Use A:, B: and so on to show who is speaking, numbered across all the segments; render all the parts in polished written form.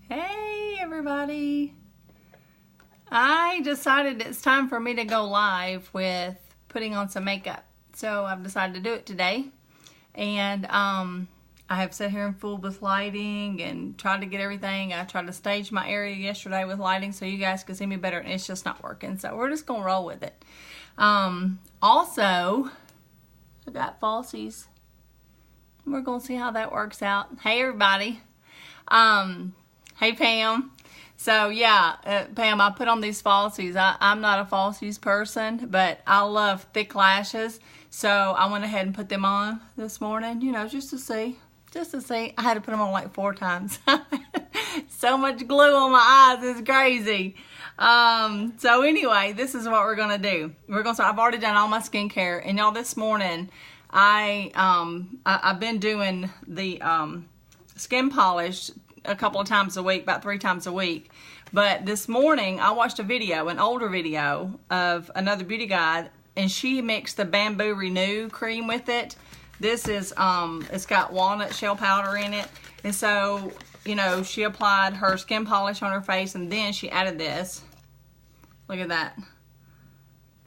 A: Hey everybody! I decided it's time for me to go live with putting on some makeup. So I've decided to do it today. And I have sat here and fooled with lighting and tried to get everything. I tried to stage my area yesterday with lighting so you guys could see me better, and it's just not working. So we're just going to roll with it. Also, I got falsies. We're going to see how that works out. Hey everybody! Hey Pam. So yeah, Pam, I put on these falsies. I'm not a falsies person, but I love thick lashes. So I went ahead and put them on this morning, you know, just to see. I had to put them on like 4 times. So much glue on my eyes, it's crazy. So anyway, this is what we're gonna do. We're gonna start. I've already done all my skincare, and y'all, this morning I've been doing the skin polish a couple of times a week, about 3 times a week. But this morning I watched a video, an older video of another beauty guide, and she mixed the Bamboo Renew cream with it. This is it's got walnut shell powder in it, and so, you know, she applied her skin polish on her face, and then she added this. Look at that.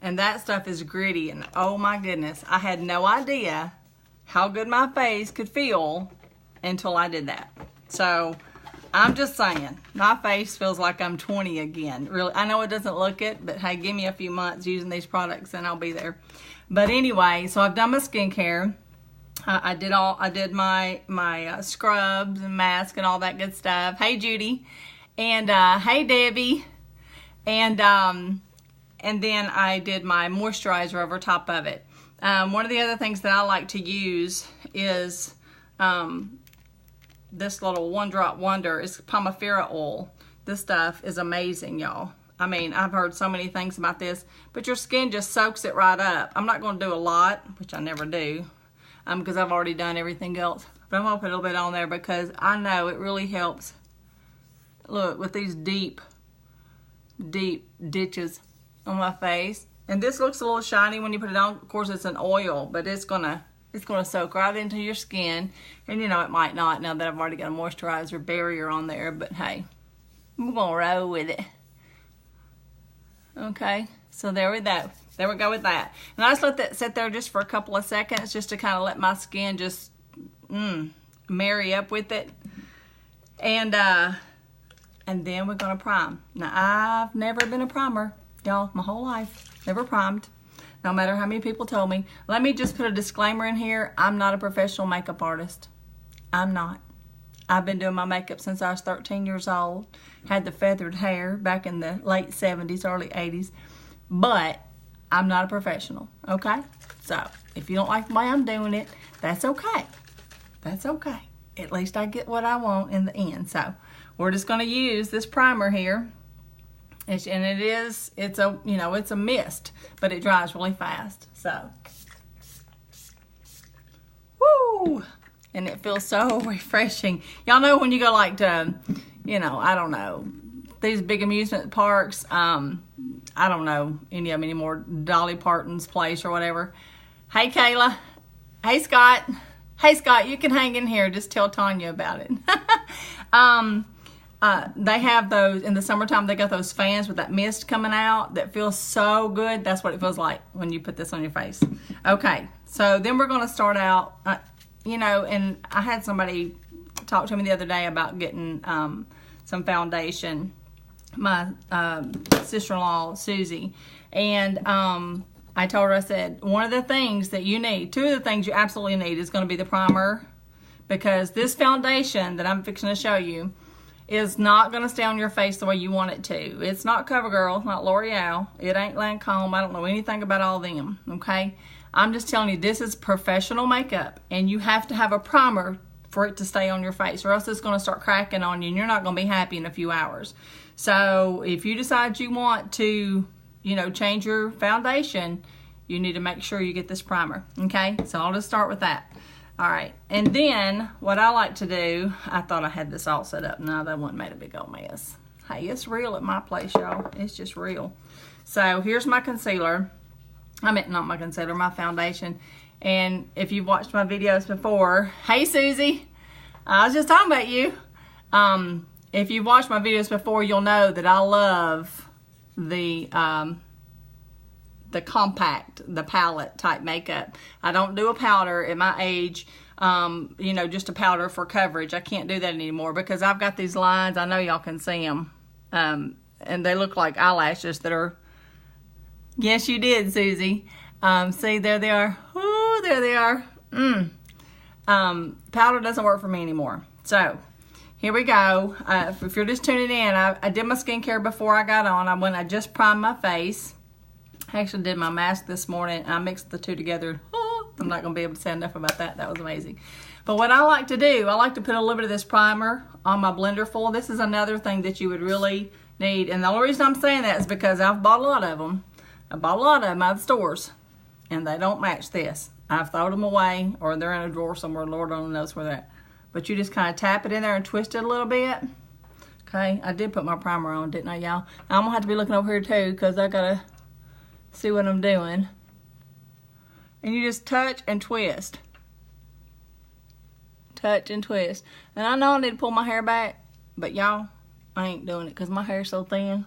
A: And that stuff is gritty, and oh my goodness, I had no idea how good my face could feel until I did that. So I'm just saying, my face feels like I'm 20 again. Really, I know it doesn't look it, but hey, give me a few months using these products and I'll be there. But anyway, so I've done my skincare. I did my scrubs and mask and all that good stuff. Hey Judy, and hey Debbie, and then I did my moisturizer over top of it. One of the other things that I like to use is this little One Drop Wonder. It's Pomifera oil. This stuff is amazing, y'all. I mean, I've heard so many things about this, but your skin just soaks it right up. I'm not going to do a lot, which I never do, because I've already done everything else. But I'm going to put a little bit on there because I know it really helps. Look, with these deep ditches on my face. And this looks a little shiny when you put it on. Of course, it's an oil, but it's gonna soak right into your skin. And you know, it might not now that I've already got a moisturizer barrier on there, but hey, I'm gonna roll with it. Okay, so there we go. There we go with that. And I just let that sit there just for a couple of seconds just to kind of let my skin just marry up with it. And then we're gonna prime. Now, I've never been a primer, y'all, my whole life. Never primed, no matter how many people told me. Let me just put a disclaimer in here. I'm not a professional makeup artist. I'm not. I've been doing my makeup since I was 13 years old. Had the feathered hair back in the late 70s, early 80s. But I'm not a professional, okay? So, if you don't like the way I'm doing it, that's okay. That's okay. At least I get what I want in the end. So, we're just going to use this primer here. And it's a mist, but it dries really fast. So, woo! And it feels so refreshing. Y'all know when you go like to, you know, I don't know, these big amusement parks. I don't know any of them anymore. Dolly Parton's place or whatever. Hey Kayla. Hey Scott. Hey Scott, you can hang in here. Just tell Tanya about it. They have those in the summertime. They got those fans with that mist coming out that feels so good. That's what it feels like when you put this on your face. Okay, so then we're going to start out, you know, and I had somebody talk to me the other day about getting some foundation. My sister-in-law, Susie, and I told her, I said, one of the things that you need, 2 of the things you absolutely need is going to be the primer, because this foundation that I'm fixing to show you is not going to stay on your face the way you want it to. It's not CoverGirl, it's not L'Oreal, it ain't Lancome. I don't know anything about all them, okay? I'm just telling you, this is professional makeup, and you have to have a primer for it to stay on your face, or else it's going to start cracking on you, and you're not going to be happy in a few hours. So if you decide you want to, you know, change your foundation, you need to make sure you get this primer, okay? So I'll just start with that. All right, and then what I like to do, I thought I had this all set up. No, that one made a big old mess. Hey, it's real at my place, y'all. It's just real. So here's my concealer. I meant not my concealer, my foundation. And if you've watched my videos before, hey Susie, I was just talking about you. if you've watched my videos before, you'll know that I love the compact, the palette type makeup. I don't do a powder at my age, you know, just a powder for coverage. I can't do that anymore because I've got these lines. I know y'all can see them. And they look like eyelashes that are, yes, you did, Susie. See, there they are. Ooh, there they are. Powder doesn't work for me anymore. So, here we go. If you're just tuning in, I did my skincare before I got on. I just primed my face. I actually did my mask this morning, and I mixed the two together. Oh, I'm not going to be able to say enough about that. That was amazing. But what I like to do, I like to put a little bit of this primer on my blender full. This is another thing that you would really need. And the only reason I'm saying that is because I've bought a lot of them. I bought a lot of them out of the stores, and they don't match this. I've thrown them away, or they're in a drawer somewhere. Lord only knows where they're at. But you just kind of tap it in there and twist it a little bit. Okay, I did put my primer on, didn't I, y'all? I'm going to have to be looking over here, too, because I got to see what I'm doing. And you just touch and twist. Touch and twist. And I know I need to pull my hair back, but y'all, I ain't doing it because my hair's so thin.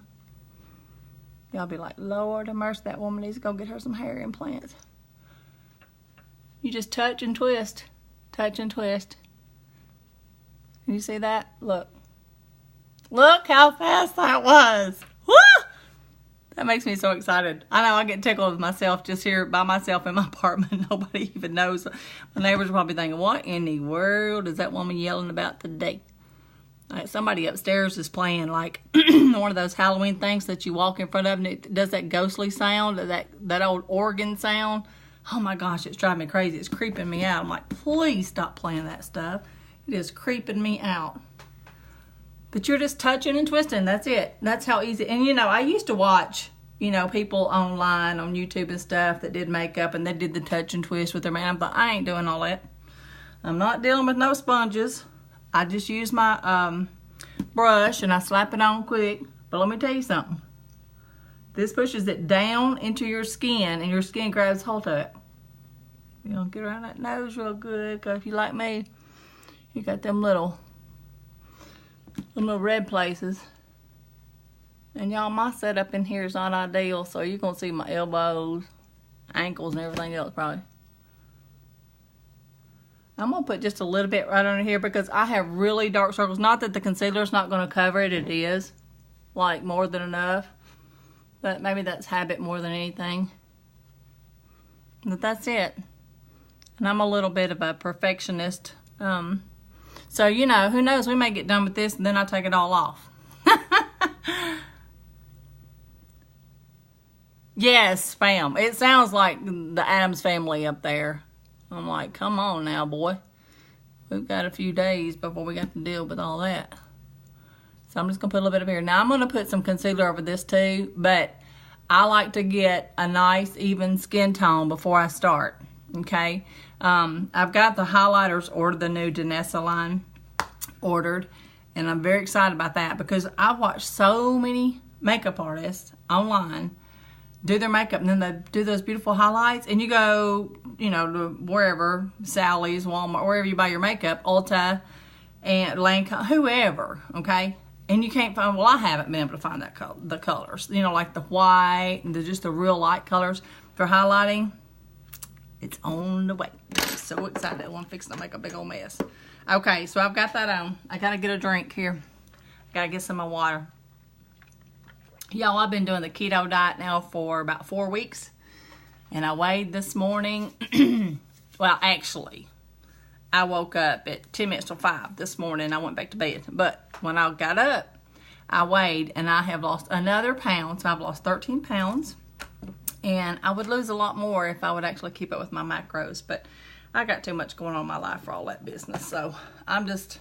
A: Y'all be like, Lord have mercy, that woman needs to go get her some hair implants. You just touch and twist. Touch and twist. Can you see that? Look. Look how fast that was. Woo! That makes me so excited. I know I get tickled with myself just here by myself in my apartment. Nobody even knows. My neighbors are probably thinking, what in the world is that woman yelling about today? Like somebody upstairs is playing like one of those Halloween things that you walk in front of and it does that ghostly sound, that old organ sound. Oh my gosh, it's driving me crazy. It's creeping me out. I'm like, please stop playing that stuff. It is creeping me out. But you're just touching and twisting. That's it. That's how easy. And, you know, I used to watch, you know, people online on YouTube and stuff that did makeup and they did the touch and twist with their man. I'm like, I ain't doing all that. I'm not dealing with no sponges. I just use my brush and I slap it on quick. But let me tell you something. This pushes it down into your skin and your skin grabs hold of it. You know, get around that nose real good. Because if you like me, you got them little red places. And y'all, my setup in here is not ideal, so you're going to see my elbows, ankles, and everything else probably. I'm going to put just a little bit right under here because I have really dark circles. Not that the concealer's not going to cover it. It is. Like, more than enough. But maybe that's habit more than anything. But that's it. And I'm a little bit of a perfectionist. So, you know, who knows? We may get done with this and then I take it all off. Yes, fam. It sounds like the Addams Family up there. I'm like, come on now, boy. We've got a few days before we got to deal with all that. So I'm just going to put a little bit up here. Now, I'm going to put some concealer over this too, but I like to get a nice, even skin tone before I start, okay? I've got the highlighters ordered, the new Danessa line ordered, and I'm very excited about that because I've watched so many makeup artists online do their makeup, and then they do those beautiful highlights, and you go, you know, to wherever, Sally's, Walmart, wherever you buy your makeup, Ulta, and Lancome, whoever, okay? And you can't find, well, I haven't been able to find that the colors, you know, like the white, and just the real light colors for highlighting. It's on the way. I'm so excited. I'm fixing to make a big old mess. Okay, so I've got that on. I got to get a drink here. Got to get some of my water. Y'all, I've been doing the keto diet now for about 4 weeks. And I weighed this morning. Well, actually, I woke up at 10 minutes till 5 this morning. I went back to bed. But when I got up, I weighed and I have lost another pound. So I've lost 13 pounds. And I would lose a lot more if I would actually keep up with my macros. But I got too much going on in my life for all that business. So I'm just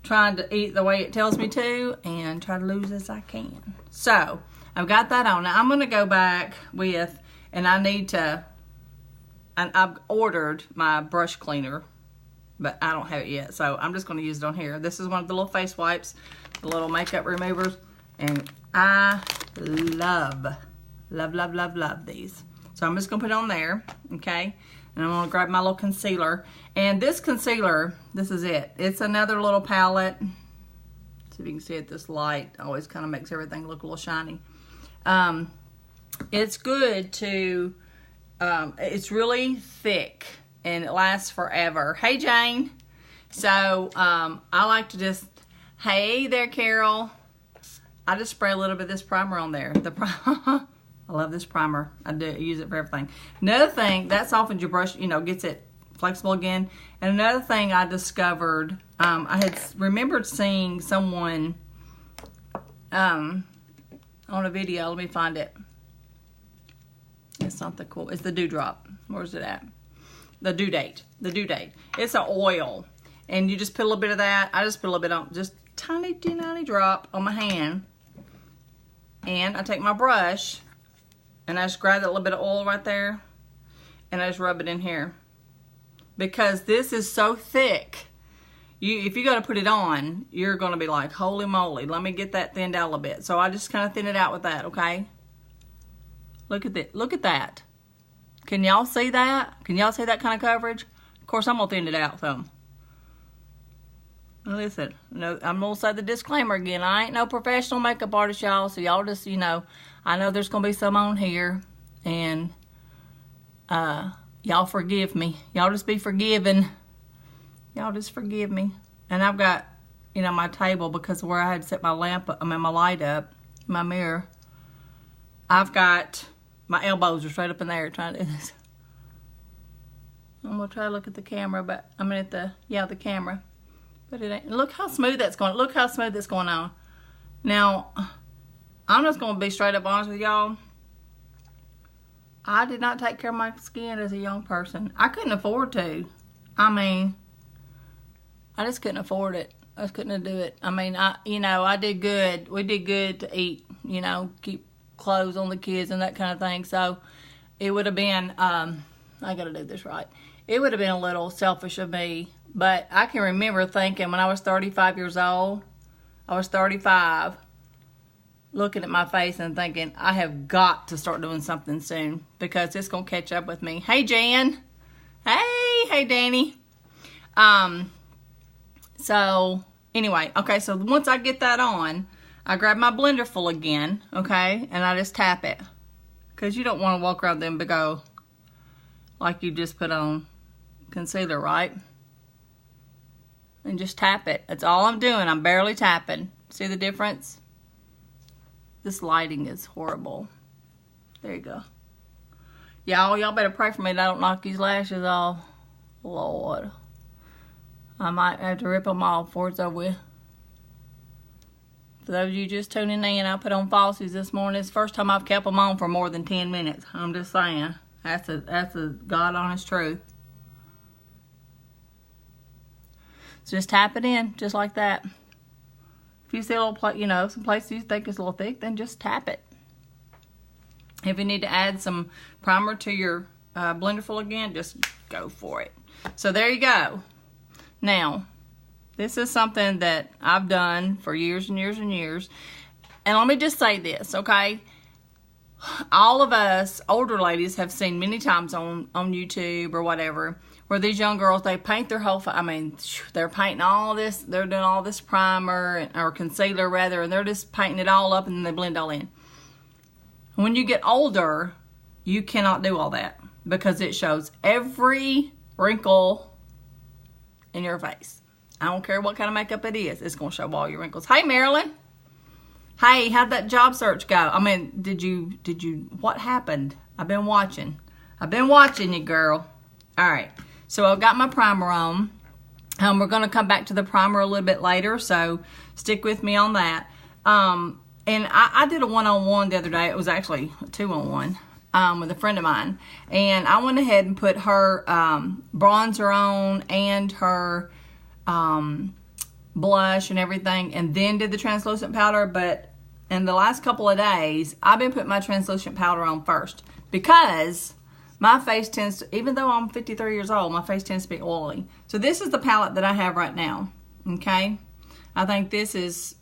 A: trying to eat the way it tells me to and try to lose as I can. So I've got that on. Now I'm going to go back with, and I've ordered my brush cleaner, but I don't have it yet. So I'm just going to use it on here. This is one of the little face wipes, the little makeup removers. And I love these. So I'm just going to put it on there, okay? And I'm going to grab my little concealer. And this concealer, this is it. It's another little palette. See if you can see it. This light always kind of makes everything look a little shiny. It's good to, it's really thick and it lasts forever. Hey, Jane. So, I like to just, hey there, Carol. I just spray a little bit of this primer on there. I love this primer. I do use it for everything. Another thing, that softens your brush, gets it flexible again. And another thing I discovered, I had remembered seeing someone on a video. Let me find it. It's something cool. It's the dewdrop. Where's it at? The due date. The due date. It's an oil. And you just put a little bit of that. I just put a little bit on, just tiny drop on my hand. And I take my brush and I just grab that little bit of oil right there and I just rub it in here. Because this is so thick. If you got to put it on, you're going to be like, holy moly, let me get that thinned out a little bit. So I just kind of thin it out with that, okay? Look at that. Look at that. Can y'all see that? Can y'all see that kind of coverage? Of course, I'm going to thin it out some. Listen, no, I'm going to say the disclaimer again. I ain't no professional makeup artist, y'all. So y'all just, I know there's going to be some on here. And y'all forgive me. Y'all just be forgiven. Y'all just forgive me. And I've got, my table, because where I had set my my light up, my mirror, I've got, my elbows are straight up in there trying to do this. I'm going to try to look at the camera, but I'm at the camera. But it ain't. Look how smooth that's going. Look how smooth it's going on. Now, I'm just going to be straight up honest with y'all. I did not take care of my skin as a young person. I couldn't afford to. I just couldn't afford it. I just couldn't do it. I did good. We did good to eat, keep clothes on the kids and that kind of thing. So it would have been, I got to do this right. It would have been a little selfish of me. But I can remember thinking when I was 35 years old, I was 35, looking at my face and thinking, I have got to start doing something soon because it's going to catch up with me. Hey, Jan. Hey, Danny. So, anyway, okay, so once I get that on, I grab my blender full again, okay, and I just tap it. Because you don't want to walk around them big old, like you just put on concealer, right? And just tap it. That's all I'm doing. I'm barely tapping. See the difference? This lighting is horrible. There you go. Y'all better pray for me that I don't knock these lashes off. Lord. I might have to rip them off before it's over with. For those of you just tuning in, I put on falsies this morning. It's the first time I've kept them on for more than 10 minutes. I'm just saying. That's a God honest truth. So just tap it in, just like that. If you see a little, some places you think is a little thick, then just tap it. If you need to add some primer to your blender full again, just go for it. So there you go. Now, this is something that I've done for years and years and years. And let me just say this, okay? All of us older ladies have seen many times on YouTube or whatever, where these young girls, they paint their whole face. They're painting all this, they're doing all this primer, or concealer rather, and they're just painting it all up and then they blend all in. When you get older, you cannot do all that because it shows every wrinkle in your face. I don't care what kind of makeup it is, it's going to show all your wrinkles. Hey, Marilyn. Hey, how'd that job search go? Did you, what happened? I've been watching you, girl. All right. So I've got my primer on. We're going to come back to the primer a little bit later, so stick with me on that. And I did a one-on-one the other day. It was actually a two-on-one with a friend of mine. And I went ahead and put her bronzer on and her blush and everything, and then did the translucent powder. But in the last couple of days, I've been putting my translucent powder on first because my face tends to, even though I'm 53 years old, my face tends to be oily. So this is the palette that I have right now, okay? I think this is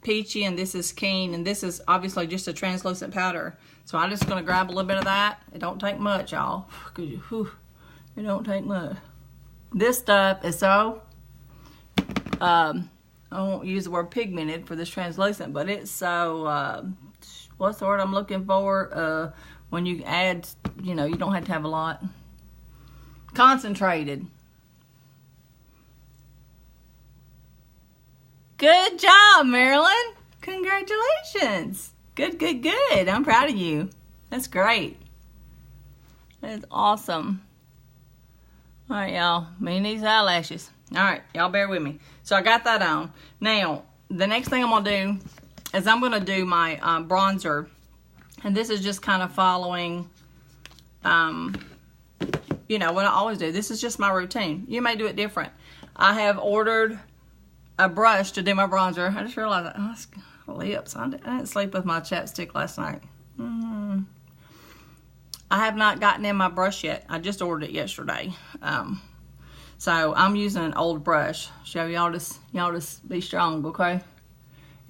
A: Peachy and this is Keen, and this is obviously just a translucent powder. So I'm just going to grab a little bit of that. It don't take much, y'all. It don't take much. This stuff is so, I'm I won't use the word pigmented for this translucent, but it's so, what's the word I'm looking for? When you add, you know, you don't have to have a lot. Concentrated. Good job, Marilyn. Congratulations. Good, good, good. I'm proud of you. That's great. That's awesome. All right, y'all. Me and these eyelashes. All right, y'all bear with me. So I got that on. Now, the next thing I'm going to do is I'm going to do my bronzer. And this is just kind of following, you know, what I always do. This is just my routine. You may do it different. I have ordered a brush to do my bronzer. I just realized, lips. I didn't sleep with my chapstick last night. I have not gotten in my brush yet. I just ordered it yesterday. So I'm using an old brush. So y'all just be strong, okay? And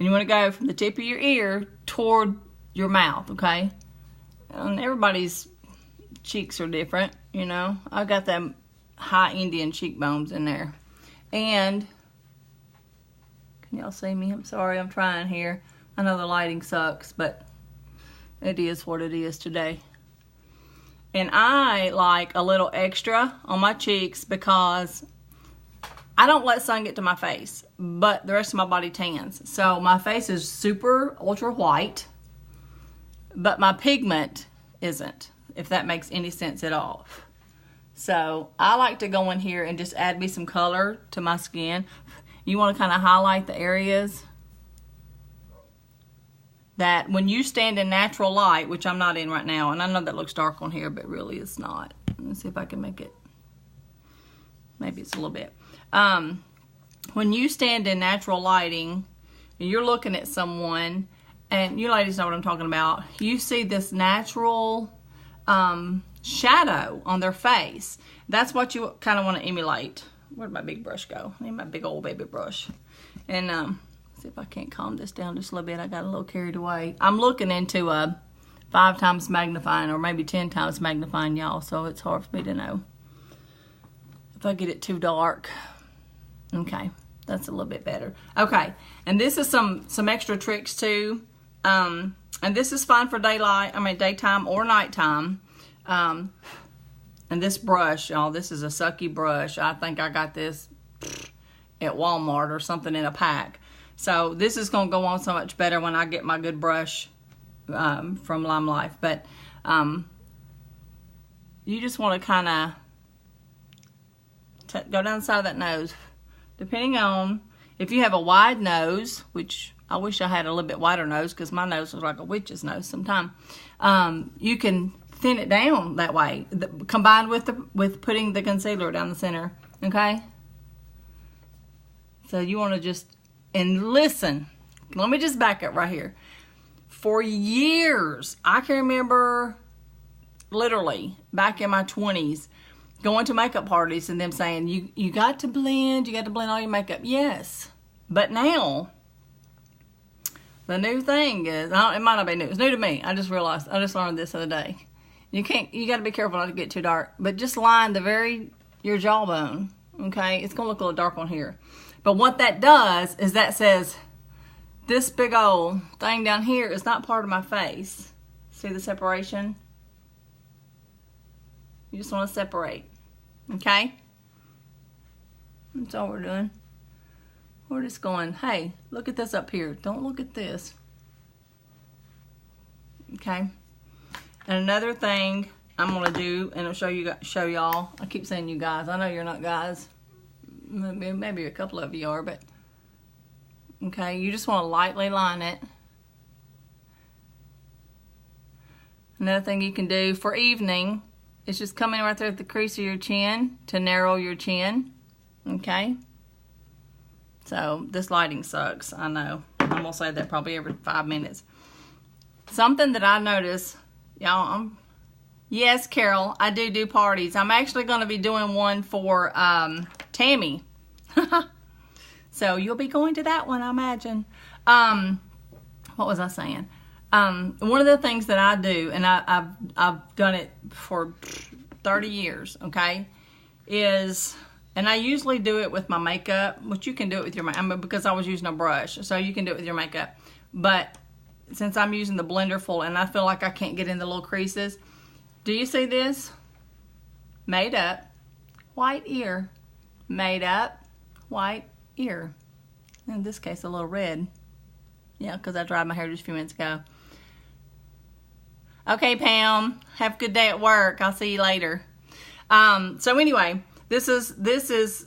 A: you want to go from the tip of your ear toward your mouth, okay? And everybody's cheeks are different, you know. I got them high Indian cheekbones in there. And can y'all see me? I'm sorry, I'm trying here. I know the lighting sucks, but it is what it is today. And I like a little extra on my cheeks because I don't let sun get to my face, but the rest of my body tans. So my face is super ultra white, but my pigment isn't, if that makes any sense at all. So I like to go in here and just add me some color to my skin. You want to kind of highlight the areas that when you stand in natural light, which I'm not in right now, and I know that looks dark on here, but really it's not. Let me see if I can make it. Maybe it's a little bit. When you stand in natural lighting, and you're looking at someone, and you ladies know what I'm talking about, you see this natural shadow on their face. That's what you kind of want to emulate. Where'd my big brush go? I need my big old baby brush. And see if I can't calm this down just a little bit. I got a little carried away. I'm looking into a 5 times magnifying or maybe 10 times magnifying, y'all, so it's hard for me to know if I get it too dark. Okay, that's a little bit better. Okay, and this is some extra tricks too. And this is fine for daytime or nighttime. And this brush, y'all, this is a sucky brush. I think I got this at Walmart or something in a pack. So this is going to go on so much better when I get my good brush from Lime Life. But you just want to kind of go down the side of that nose. Depending on if you have a wide nose, which I wish I had a little bit wider nose because my nose was like a witch's nose sometimes. You can thin it down that way, combined with putting the concealer down the center. Okay? So you want to just... And listen, let me just back up right here. For years, I can remember literally back in my 20s going to makeup parties and them saying, you got to blend all your makeup. Yes. But now, the new thing is, it might not be new. It's new to me. I just learned this the other day. You got to be careful not to get too dark. But just line your jawbone, okay? It's going to look a little dark on here. But what that does is that says, this big old thing down here is not part of my face. See the separation? You just want to separate. Okay? That's all we're doing. We're just going, hey, look at this up here. Don't look at this. Okay? And another thing I'm going to do, and I'll show y'all. I keep saying you guys. I know you're not guys. Maybe a couple of you are, but okay, you just want to lightly line it. Another thing you can do for evening is just come in right there at the crease of your chin to narrow your chin. Okay? So this lighting sucks, I know. I'm gonna say that probably every 5 minutes. Something that I notice, y'all, yes, Carol, I do parties. I'm actually going to be doing one for Tammy. So you'll be going to that one, I imagine. What was I saying? One of the things that I do, and I've done it for 30 years, okay, is And I usually do it with my makeup, which you can do it with your makeup, because I was using a brush, so you can do it with your makeup. But since I'm using the blender full and I feel like I can't get in the little creases, do you see this? Made up, white ear. Made up, white ear. In this case, a little red. Yeah, because I dried my hair just a few minutes ago. Okay, Pam, have a good day at work. I'll see you later. So anyway, this is,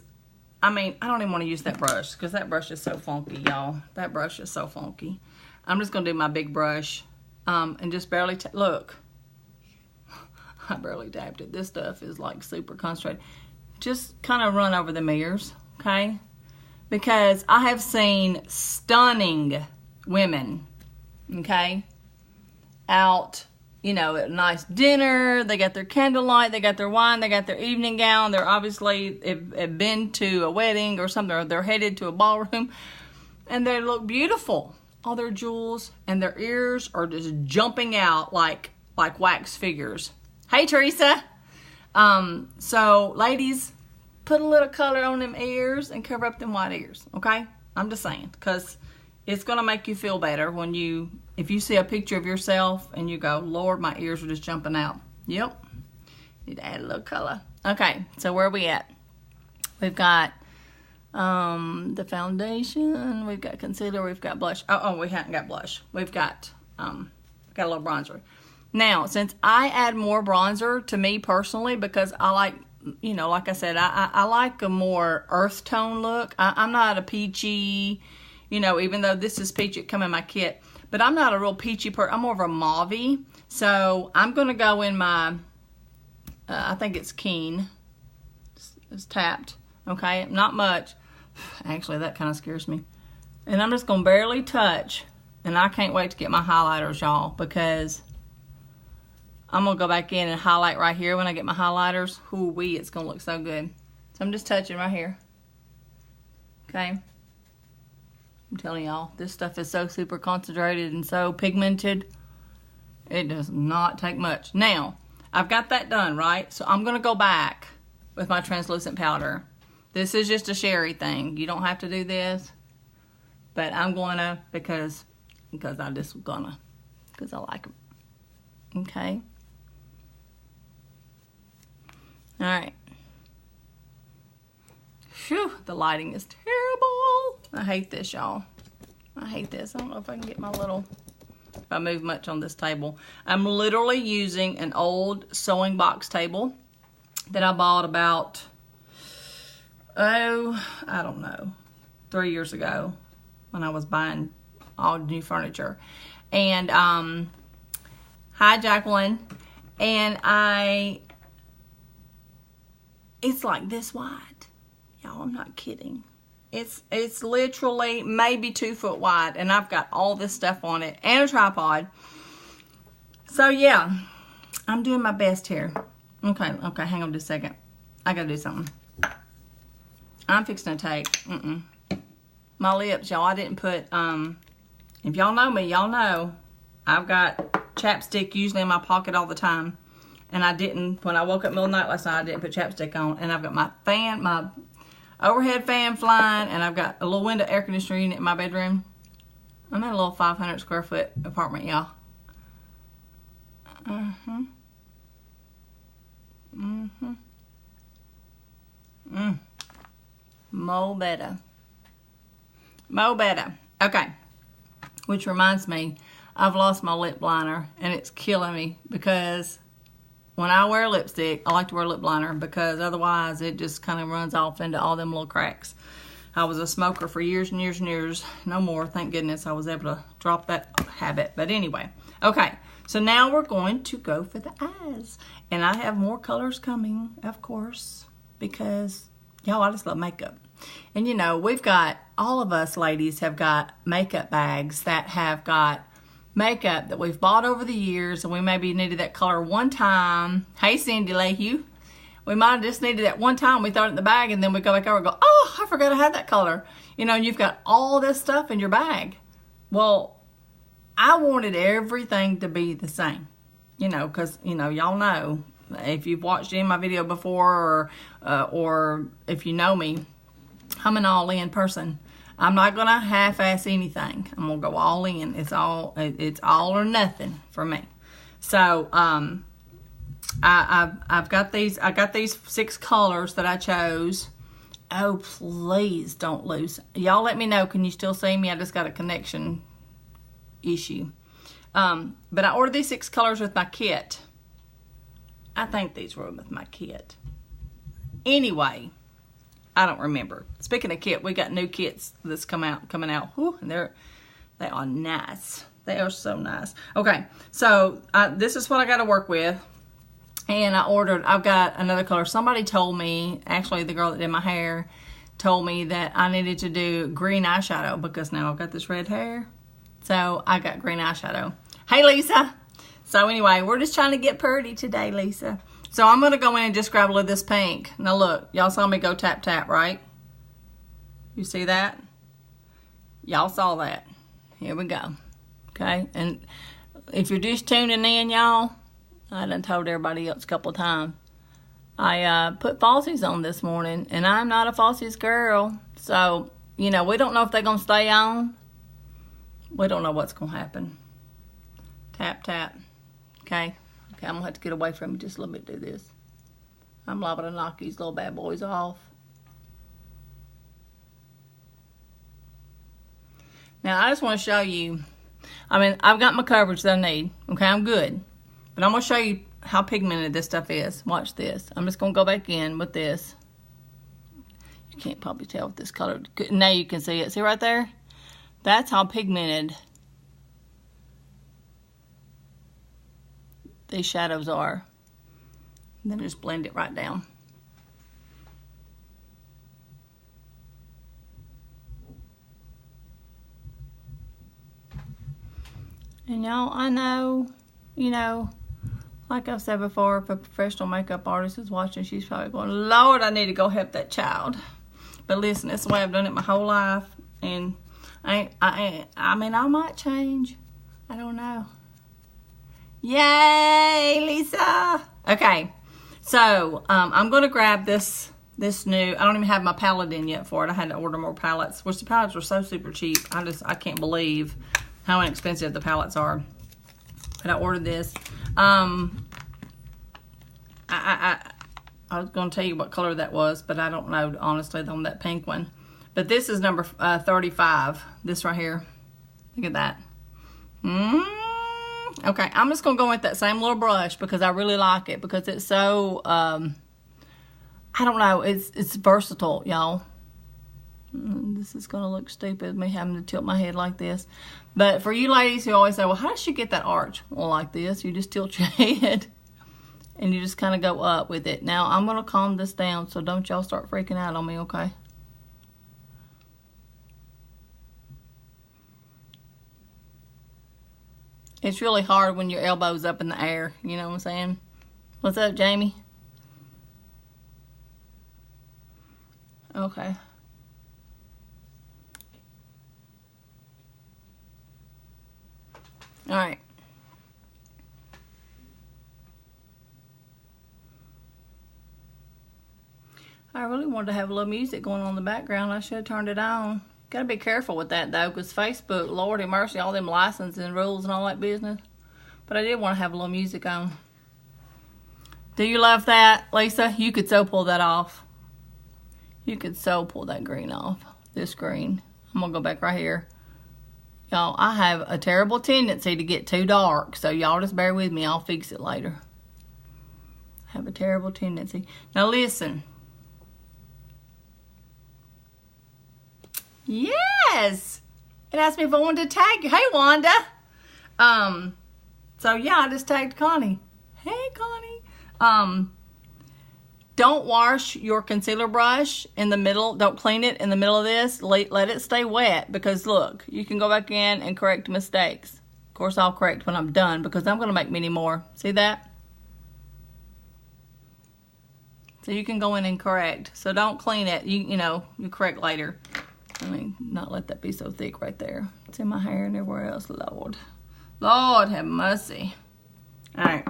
A: I mean, I don't even want to use that brush because that brush is so funky, y'all. That brush is so funky. I'm just going to do my big brush and just barely, look. I barely tapped it. This stuff is like super concentrated. Just kind of run over the ears, okay? Because I have seen stunning women, okay, out, you know, at a nice dinner. They got their candlelight, they got their wine, they got their evening gown. They're obviously have been to a wedding or something, or they're headed to a ballroom, and they look beautiful. All their jewels and their ears are just jumping out like wax figures. Hey, Teresa. So ladies, put a little color on them ears and cover up them white ears, okay? I'm just saying, because it's going to make you feel better when if you see a picture of yourself and you go, Lord, my ears are just jumping out. Yep. Need to add a little color. Okay, so where are we at? We've got the foundation, we've got concealer, we've got blush. Oh, we haven't got blush. We've got a little bronzer. Now, since I add more bronzer, to me personally, because I like, you know, like I said, I like a more earth tone look. I'm not a peachy, you know, even though this is peachy, it come in my kit, but I'm not a real peachy person. I'm more of a mauve-y. So I'm going to go in my, I think it's Keen. It's tapped, okay? Not much. Actually, that kind of scares me. And I'm just going to barely touch, and I can't wait to get my highlighters, y'all, because I'm going to go back in and highlight right here when I get my highlighters. Ooh-wee, it's going to look so good. So I'm just touching right here. Okay. I'm telling y'all, this stuff is so super concentrated and so pigmented. It does not take much. Now, I've got that done, right? So I'm going to go back with my translucent powder. This is just a Sherrie thing. You don't have to do this. But I'm going to because I just going to. Because I like them. Okay. All right. Phew, the lighting is terrible. I hate this, y'all. I hate this. I don't know if I can get my little, if I move much on this table. I'm literally using an old sewing box table that I bought about, I don't know, 3 years ago when I was buying all new furniture. And, hi, Jacqueline. And it's like this wide. Y'all, I'm not kidding. It's literally maybe 2 foot wide, and I've got all this stuff on it and a tripod. So yeah, I'm doing my best here. Okay, hang on just a second. I gotta do something. I'm fixing to take my lips, y'all. I didn't put if y'all know me, y'all know I've got chapstick usually in my pocket all the time. And I didn't, when I woke up in the middle of the night last night, I didn't put chapstick on. And I've got my fan, my overhead fan flying, and I've got a little window air conditioner unit in my bedroom. I'm in a little 500 square foot apartment, y'all. Mo better. Mo better. Okay. Which reminds me, I've lost my lip liner, and it's killing me because when I wear lipstick, I like to wear lip liner because otherwise it just kind of runs off into all them little cracks. I was a smoker for years and years and years. No more, thank goodness I was able to drop that habit. But anyway, okay, so now we're going to go for the eyes. And I have more colors coming, of course, because, y'all, I just love makeup. And you know, we've got, all of us ladies have got makeup bags that have got makeup that we've bought over the years, and we maybe needed that color one time. Hey, Cindy Lahue. We might have just needed that one time. We throw it in the bag, and then we go back over and go, oh, I forgot I had that color. You know, and you've got all this stuff in your bag. Well, I wanted everything to be the same. You know, because, you know, y'all know if you've watched any of my video before, or if you know me, I'm an all-in person. I'm not going to half-ass anything. I'm going to go all in. It's all or nothing for me. So, I've got these. I got these 6 colors that I chose. Oh, please don't lose. Y'all let me know. Can you still see me? I just got a connection issue. But I ordered these 6 colors with my kit. I think these were with my kit. Anyway, I don't remember. Speaking of kit, we got new kits that's coming out. Whew, and they are nice. They are so nice. Okay, so this is what I got to work with. And I've got another color. Somebody told me, actually the girl that did my hair, told me that I needed to do green eyeshadow because now I've got this red hair. So I got green eyeshadow. Hey, Lisa. So anyway, we're just trying to get pretty today, Lisa. So I'm going to go in and just grab a little of this pink. Now look, y'all saw me go tap, tap, right? You see that? Y'all saw that. Here we go. Okay, and if you're just tuning in, y'all, I done told everybody else a couple of times. I put falsies on this morning, and I'm not a falsies girl. So, you know, we don't know if they're going to stay on. We don't know what's going to happen. Tap, tap. Okay, I'm going to have to get away from you just a little bit to do this. I'm liable to knock these little bad boys off. Now, I just want to show you, I mean, I've got my coverage that I need. Okay, I'm good. But I'm going to show you how pigmented this stuff is. Watch this. I'm just going to go back in with this. You can't probably tell with this color. Now you can see it. See right there? That's how pigmented these shadows are. And then just blend it right down. And y'all, I know, you know, like I've said before, if a professional makeup artist is watching, she's probably going, Lord, I need to go help that child. But listen, that's the way I've done it my whole life. And I mean, I might change. I don't know. Yay, Lisa. Okay, so I'm going to grab this new, I don't even have my palette in yet for it. I had to order more palettes, which the palettes were so super cheap. I can't believe how inexpensive the palettes are. But I ordered this. I was going to tell you what color that was, but I don't know, honestly, on that pink one. But this is number 35. This right here. Look at that. Okay, I'm just going to go with that same little brush because I really like it. Because it's so, I don't know, it's versatile, y'all. This is going to look stupid, me having to tilt my head like this. But for you ladies who always say, well, how does she get that arch? Well, like this. You just tilt your head and you just kind of go up with it. Now, I'm going to calm this down, so don't y'all start freaking out on me, okay? It's really hard when your elbow's up in the air. You know what I'm saying? What's up, Jamie? Okay. All right. I really wanted to have a little music going on in the background. I should have turned it on. Got to be careful with that, though, because Facebook, Lord have mercy, all them licensing rules and all that business. But I did want to have a little music on. Do you love that, Lisa? You could so pull that off. You could so pull that green off. This green. I'm going to go back right here. Y'all, I have a terrible tendency to get too dark, so y'all just bear with me. I'll fix it later. I have a terrible tendency. Now listen. Yes! It asked me if I wanted to tag you. Hey, Wanda! So yeah, I just tagged Connie. Hey, Connie. Don't wash your concealer brush in the middle. Don't clean it in the middle of this. Let it stay wet because look, you can go back in and correct mistakes. Of course, I'll correct when I'm done because I'm going to make many more. See that? So you can go in and correct. So don't clean it. You know, you correct later. I mean, not let that be so thick right there. It's in my hair and everywhere else. Lord. Lord have mercy. All right.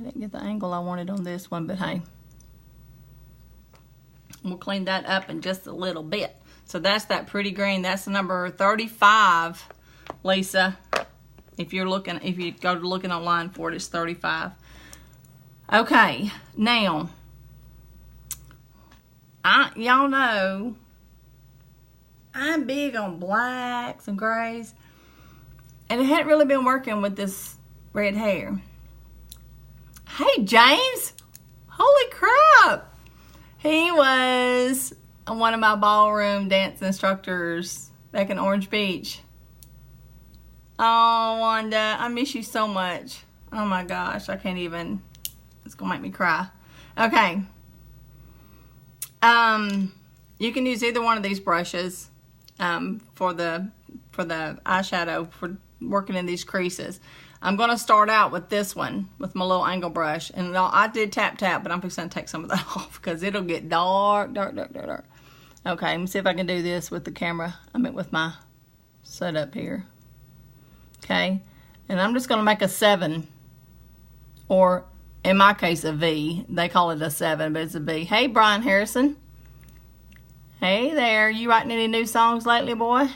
A: I didn't get the angle I wanted on this one, but hey. We'll clean that up in just a little bit. So that's that pretty green. That's the number 35, Lisa. If you go to looking online for it, it's 35. Okay, now, y'all know I'm big on blacks and grays, and it hadn't really been working with this red hair. Hey, James, holy crap. He was one of my ballroom dance instructors back in Orange Beach. Oh, Wanda, I miss you so much. Oh my gosh, I can't even. It's gonna make me cry. Okay. You can use either one of these brushes for the eyeshadow for working in these creases. I'm gonna start out with this one with my little angle brush, and I did tap, but I'm just gonna take some of that off because it'll get dark. Okay, let me see if I can do this with the camera. With my setup here. Okay, and I'm just gonna make a 7, or in my case a V. They call it a 7, but it's a V. Hey, Brian Harrison. Hey there, you writing any new songs lately, boy?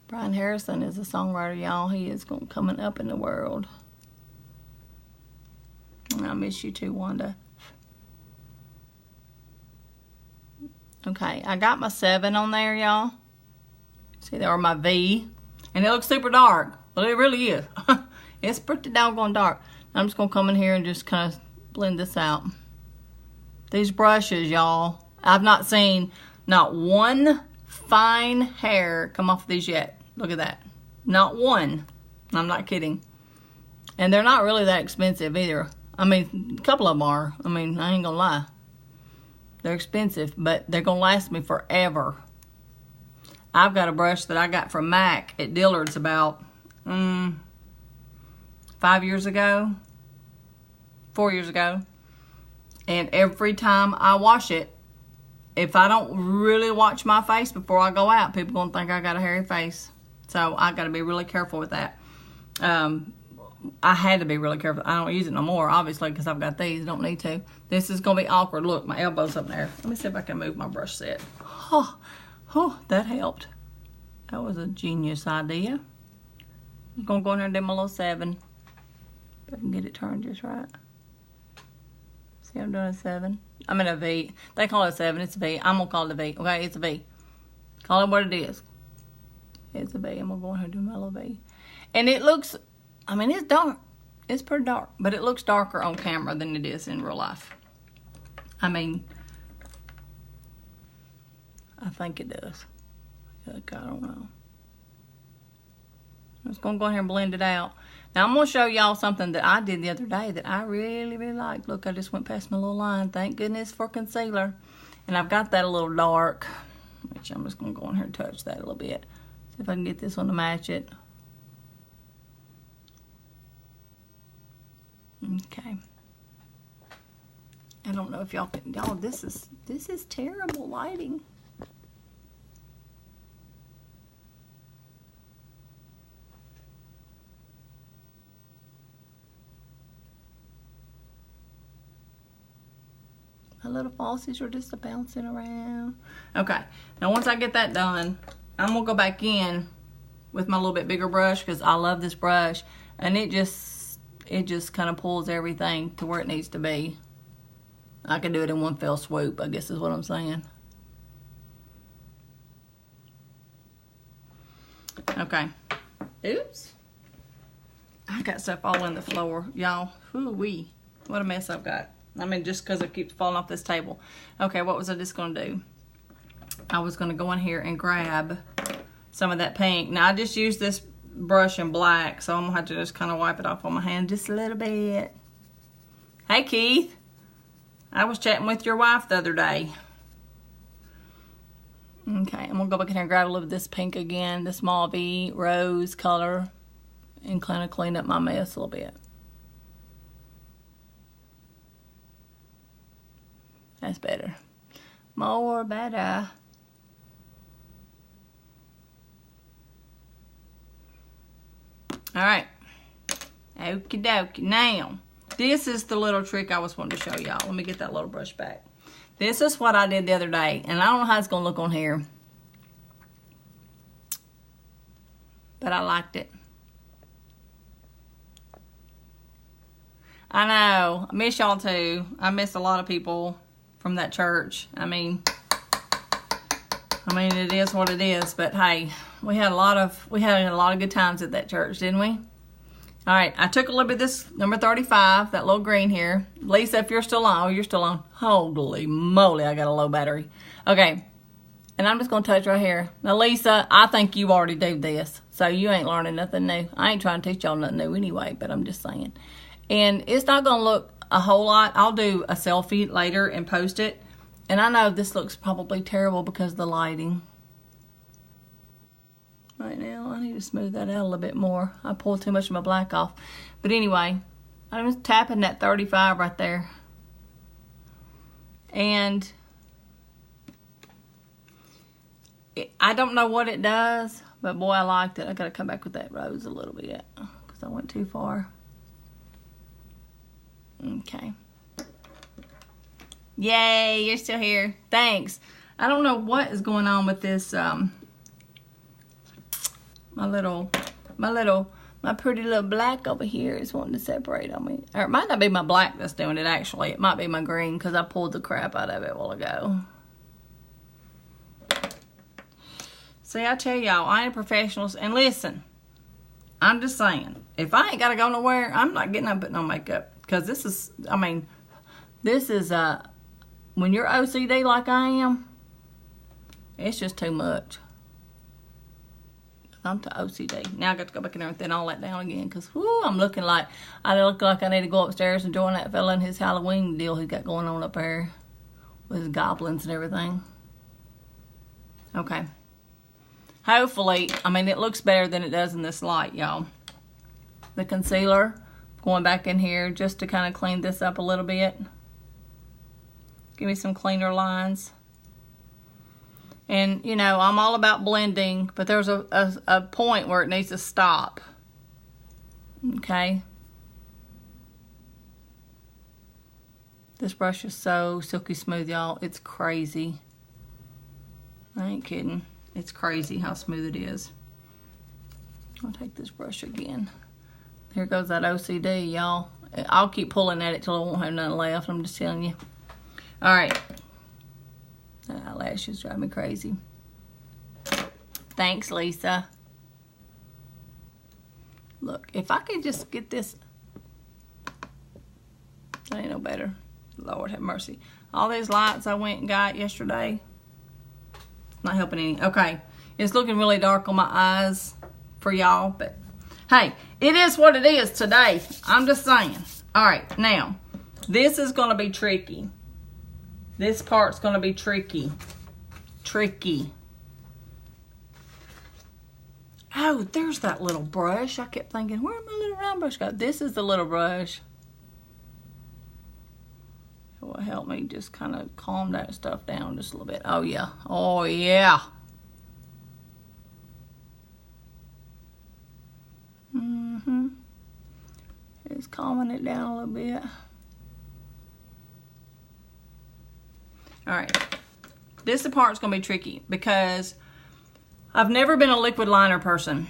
A: Brian Harrison is a songwriter, y'all. He is coming up in the world. And I miss you too, Wanda. Okay, I got my 7 on there, y'all. See there, or my V. And it looks super dark. Well, it really is. It's pretty doggone dark. I'm just going to come in here and just kind of blend this out. These brushes, y'all, I've not seen not one fine hair come off of these yet. Look at that. Not one. I'm not kidding. And they're not really that expensive either. I mean, a couple of them are. I mean, I ain't going to lie. They're expensive, but they're going to last me forever. I've got a brush that I got from MAC at Dillard's about 5 years ago, 4 years ago. And every time I wash it, if I don't really watch my face before I go out, people going to think I got a hairy face. So I got to be really careful with that. I had to be really careful. I don't use it no more, obviously, because I've got these. Don't need to. This is going to be awkward. Look, my elbow's up there. Let me see if I can move my brush set. Oh, that helped. That was a genius idea. I'm going to go in there and do my little 7. If I can get it turned just right. See, I'm doing a 7. I'm in a V. They call it a 7. It's a V. I'm going to call it a V. Okay, it's a V. Call it what it is. It's a V. I'm going to go in here and do my little V. And it looks, I mean, it's dark. It's pretty dark. But it looks darker on camera than it is in real life. I mean, I think it does. Look, I don't know. I'm just going to go in here and blend it out. Now, I'm going to show y'all something that I did the other day that I really, really liked. Look, I just went past my little line. Thank goodness for concealer. And I've got that a little dark, which I'm just going to go in here and touch that a little bit. See if I can get this one to match it. Okay. I don't know if y'all can, y'all, this is terrible lighting. My little falsies are just bouncing around. Okay, now once I get that done, I'm gonna go back in with my little bit bigger brush because I love this brush, and it just kind of pulls everything to where it needs to be. I can do it in one fell swoop, I guess is what I'm saying. Okay. Oops. I got stuff all on the floor, y'all. Hoo-wee. What a mess I've got. I mean, just because it keeps falling off this table. Okay, what was I just going to do? I was going to go in here and grab some of that pink. Now, I just used this brush in black, so I'm going to have to just kind of wipe it off on my hand just a little bit. Hey, Keith. I was chatting with your wife the other day. Okay, I'm going to go back in here and grab a little of this pink again, the small V rose color, and kind of clean up my mess a little bit. That's better. More better. All right. Okie dokie. Now, this is the little trick I was wanting to show y'all. Let me get that little brush back. This is what I did the other day, and I don't know how it's going to look on here, but I liked it. I know. I miss y'all too. I miss a lot of people from that church. I mean, it is what it is, but hey, we had a lot of good times at that church, didn't we? All right, I took a little bit of this number 35, that little green here. Lisa, if you're still on, you're still on. Holy moly, I got a low battery. Okay, and I'm just going to touch right here. Now, Lisa, I think you already do this, so you ain't learning nothing new. I ain't trying to teach y'all nothing new anyway, but I'm just saying. And it's not going to look a whole lot. I'll do a selfie later and post it. And I know this looks probably terrible because of the lighting. Right now, I need to smooth that out a little bit more. I pulled too much of my black off. But anyway, I'm just tapping that 35 right there. And I don't know what it does, but boy, I liked it. I got to come back with that rose a little bit because I went too far. Okay. Yay, you're still here. Thanks. I don't know what is going on with this, my pretty little black over here is wanting to separate on me. Or it might not be my black that's doing it, actually. It might be my green because I pulled the crap out of it a while ago. See, I tell y'all, I ain't professionals. And listen, I'm just saying, if I ain't got to go nowhere, I'm not getting up putting on makeup. Because this is, when you're OCD like I am, it's just too much. I'm to OCD. Now I got to go back in there and thin all that down again. Because, I look like I need to go upstairs and join that fella in his Halloween deal he's got going on up there. With his goblins and everything. Okay. Hopefully, it looks better than it does in this light, y'all. The concealer, going back in here just to kind of clean this up a little bit. Give me some cleaner lines. And, I'm all about blending, but there's a point where it needs to stop. Okay? This brush is so silky smooth, y'all. It's crazy. I ain't kidding. It's crazy how smooth it is. I'll take this brush again. Here goes that OCD, y'all. I'll keep pulling at it till I won't have nothing left. I'm just telling you. All right. That eyelashes drive me crazy. Thanks, Lisa. Look, if I could just get this. That ain't no better. Lord have mercy. All these lights I went and got yesterday. Not helping any. Okay. It's looking really dark on my eyes for y'all, but hey, it is what it is today. I'm just saying. All right, now, this is going to be tricky. This part's going to be tricky. Tricky. Oh, there's that little brush. I kept thinking, where'd my little round brush go? This is the little brush. It will help me just kind of calm that stuff down just a little bit. Oh, yeah. Oh, yeah. It's calming it down a little bit. All right. This part's going to be tricky because I've never been a liquid liner person,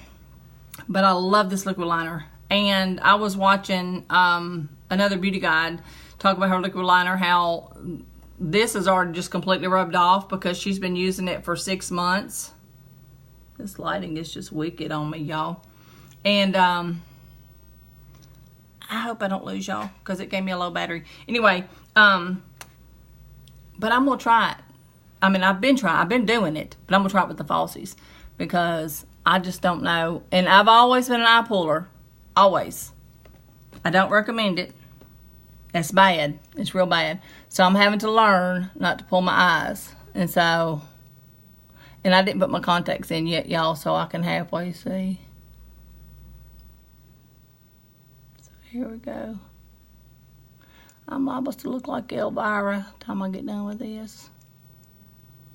A: but I love this liquid liner. And I was watching another beauty guide talk about her liquid liner, how this is already just completely rubbed off because she's been using it for 6 months. This lighting is just wicked on me, y'all. And I hope I don't lose y'all because it gave me a low battery. Anyway, but I'm going to try it. I've been doing it, but I'm going to try it with the falsies because I just don't know. And I've always been an eye puller. Always. I don't recommend it. It's bad. It's real bad. So I'm having to learn not to pull my eyes. And I didn't put my contacts in yet, y'all, so I can halfway see. So here we go. I'm liable to look like Elvira by the time I get done with this.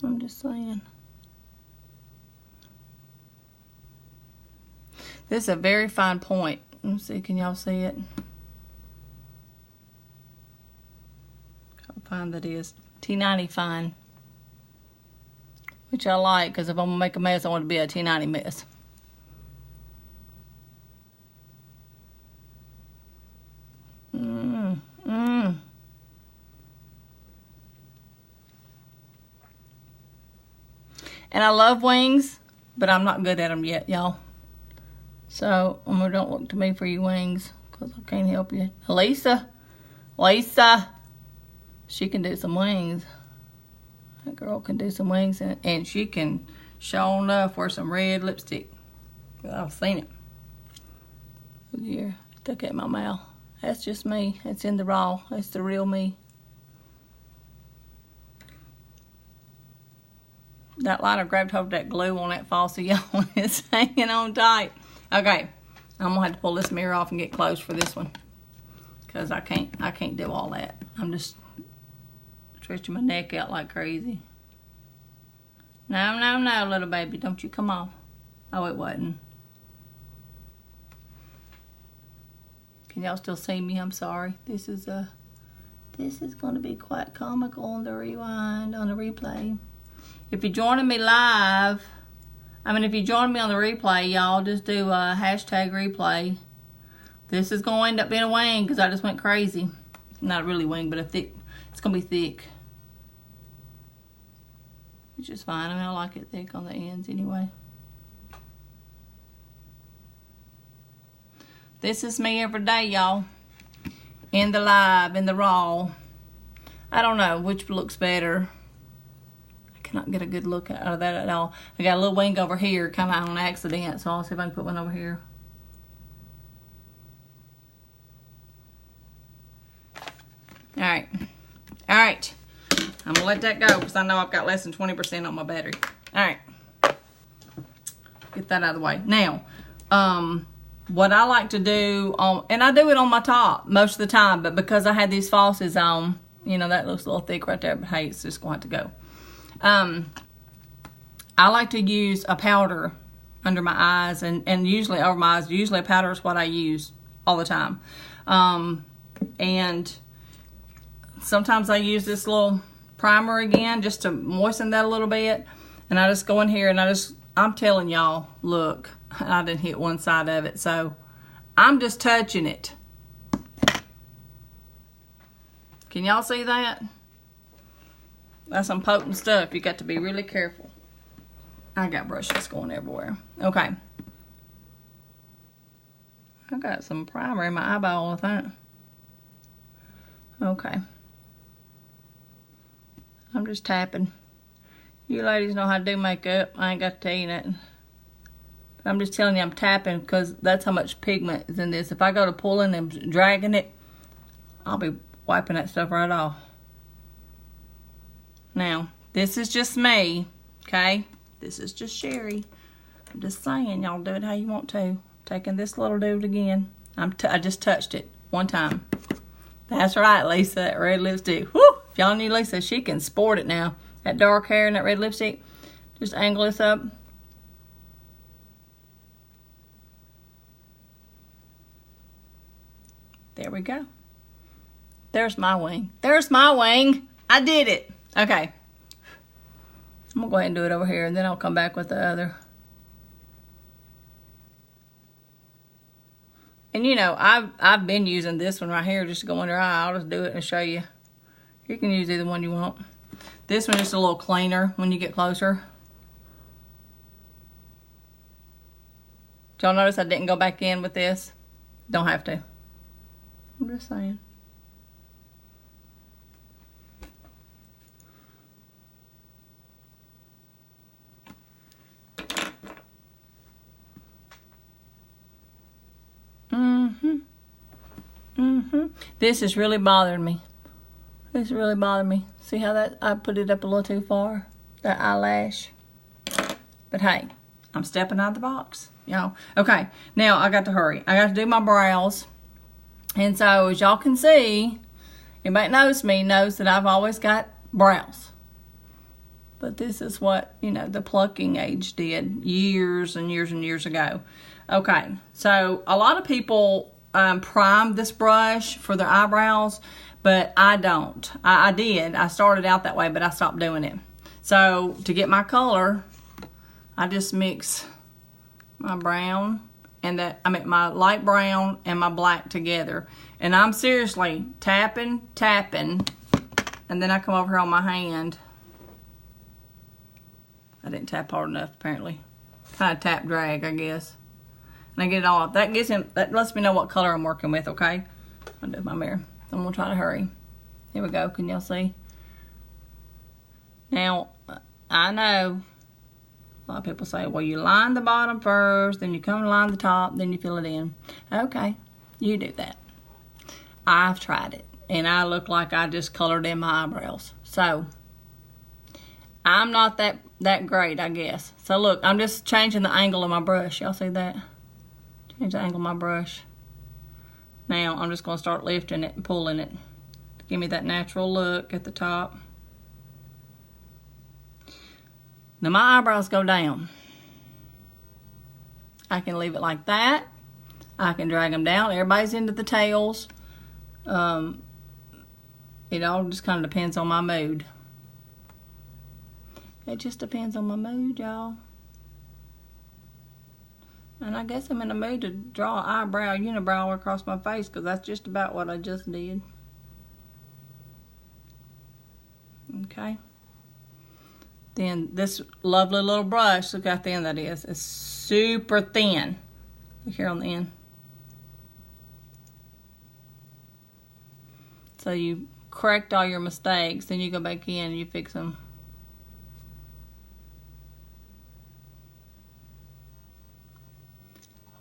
A: I'm just saying. This is a very fine point. Let me see, can y'all see it? How fine that is. T90 fine. Which I like, because if I'm going to make a mess, I want it to be a T90 mess. And I love wings, but I'm not good at them yet, y'all. So, don't look to me for your wings, because I can't help you. Lisa, she can do some wings. That girl can do some wings, and she can show enough wear some red lipstick. I've seen it. Look here, stuck it in my mouth. That's just me. It's in the raw. That's the real me. That lighter grabbed hold of that glue on that faucet, y'all. It's hanging on tight. Okay, I'm gonna have to pull this mirror off and get close for this one, cause I can't do all that. I'm just stretching my neck out like crazy. No, little baby, don't you come off. Oh, it wasn't. Can y'all still see me? I'm sorry. This is going to be quite comical on the rewind, on the replay. If you're joining me live, if you join me on the replay, y'all just do a hashtag replay. This is going to end up being a wing because I just went crazy. Not a really wing, but a thick. It's going to be thick. Which is fine. I like it thick on the ends anyway. This is me every day, y'all. In the live, in the raw. I don't know which looks better. I cannot get a good look out of that at all. I got a little wing over here, kind of on accident, so I'll see if I can put one over here. Alright. Alright. I'm going to let that go because I know I've got less than 20% on my battery. Alright. Get that out of the way. Now, what I like to do, and I do it on my top most of the time, but because I had these faucets on, that looks a little thick right there, but hey, it's just going to have to go. I like to use a powder under my eyes and usually over my eyes. Usually a powder is what I use all the time. And sometimes I use this little primer again just to moisten that a little bit. And I just go in here and I'm telling y'all, look, I didn't hit one side of it, so I'm just touching it. Can y'all see that? That's some potent stuff. You got to be really careful. I got brushes going everywhere. Okay. I got some primer in my eyeball, I think. Okay. I'm just tapping. You ladies know how to do makeup. I ain't got to tell you nothing. I'm just telling you I'm tapping because that's how much pigment is in this. If I go to pulling and dragging it, I'll be wiping that stuff right off. Now, this is just me, okay? This is just Sherrie. I'm just saying, y'all do it how you want to. Taking this little dude again. I just touched it one time. That's right, Lisa, that red lipstick. Woo! If y'all knew Lisa, she can sport it now. That dark hair and that red lipstick. Just angle this up. There we go. There's my wing. There's my wing. I did it. Okay. I'm going to go ahead and do it over here, and then I'll come back with the other. And I've been using this one right here just to go under eye. I'll just do it and show you. You can use either one you want. This one is a little cleaner when you get closer. Did y'all notice I didn't go back in with this? Don't have to. I'm just saying. This is really bothering me. This really bothered me. See how that I put it up a little too far? That eyelash. But hey, I'm stepping out of the box, y'all. Okay, now I got to hurry. I got to do my brows. And so as y'all can see, anybody knows me knows that I've always got brows. But this is what, you know, the plucking age did years and years and years ago. Okay, so a lot of people prime this brush for their eyebrows, but I don't. I did. I started out that way, but I stopped doing it. So to get my color, I just mix my brown and my light brown and my black together. And I'm seriously tapping, and then I come over here on my hand. I didn't tap hard enough, apparently. Kind of tap drag, I guess. And I get it all up. That lets me know what color I'm working with, okay? I'll do my mirror. I'm gonna try to hurry. Here we go. Can y'all see? Now, I know a lot of people say, well, you line the bottom first, then you come and line the top, then you fill it in. Okay, you do that. I've tried it, and I look like I just colored in my eyebrows. So, I'm not that great, I guess. So look, I'm just changing the angle of my brush. Y'all see that? Change the angle of my brush. Now, I'm just going to start lifting it and pulling it. Give me that natural look at the top. Now, my eyebrows go down. I can leave it like that. I can drag them down. Everybody's into the tails. It all just kind of depends on my mood. It just depends on my mood, y'all. And I guess I'm in a mood to draw an eyebrow, unibrow across my face, because that's just about what I just did. Okay. Then this lovely little brush, look how thin that is. It's super thin. Look here on the end. So you correct all your mistakes, then you go back in and you fix them.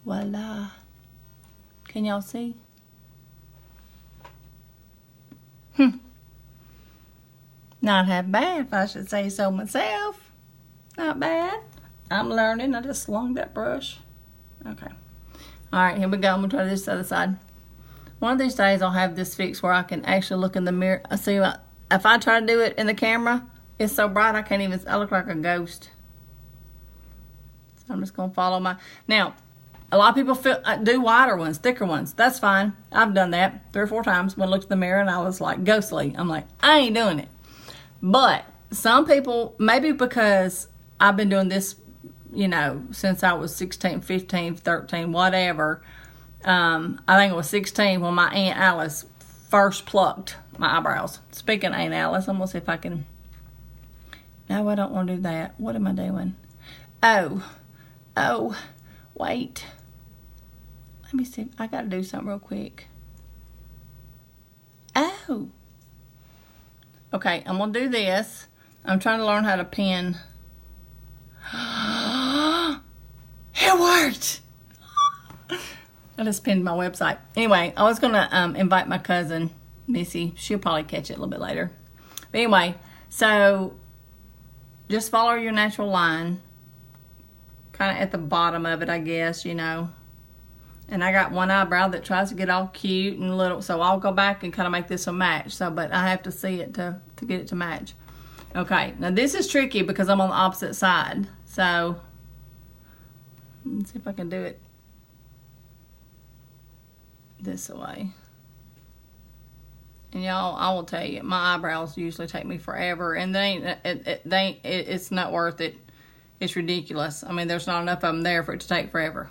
A: Voila. Can y'all see? Not half bad, if I should say so myself. Not bad. I'm learning. I just slung that brush. Okay. Alright, here we go. I'm going to try this other side. One of these days I'll have this fixed where I can actually look in the mirror. I see, if I try to do it in the camera, it's so bright I look like a ghost. So I'm just going to follow my... Now, a lot of people do wider ones, thicker ones. That's fine. I've done that 3 or 4 times when I looked in the mirror and I was like ghostly. I'm like, I ain't doing it. But some people, maybe because I've been doing this, since I was 16, 15, 13, whatever. I think it was 16 when my Aunt Alice first plucked my eyebrows. Speaking of Aunt Alice, I'm going to see if I can... No, I don't want to do that. What am I doing? Oh, wait. Let me see. I got to do something real quick. Oh. Okay, I'm going to do this. I'm trying to learn how to pin. It worked! I just pinned my website. Anyway, I was going to invite my cousin, Missy. She'll probably catch it a little bit later. But anyway, so just follow your natural line. Kind of at the bottom of it, I guess, And I got one eyebrow that tries to get all cute and little, so I'll go back and kind of make this a match. So, but I have to see it to get it to match. Okay, now this is tricky because I'm on the opposite side. So, let's see if I can do it this way. And y'all, I will tell you, my eyebrows usually take me forever, and it's not worth it. It's ridiculous. I mean, there's not enough of them there for it to take forever.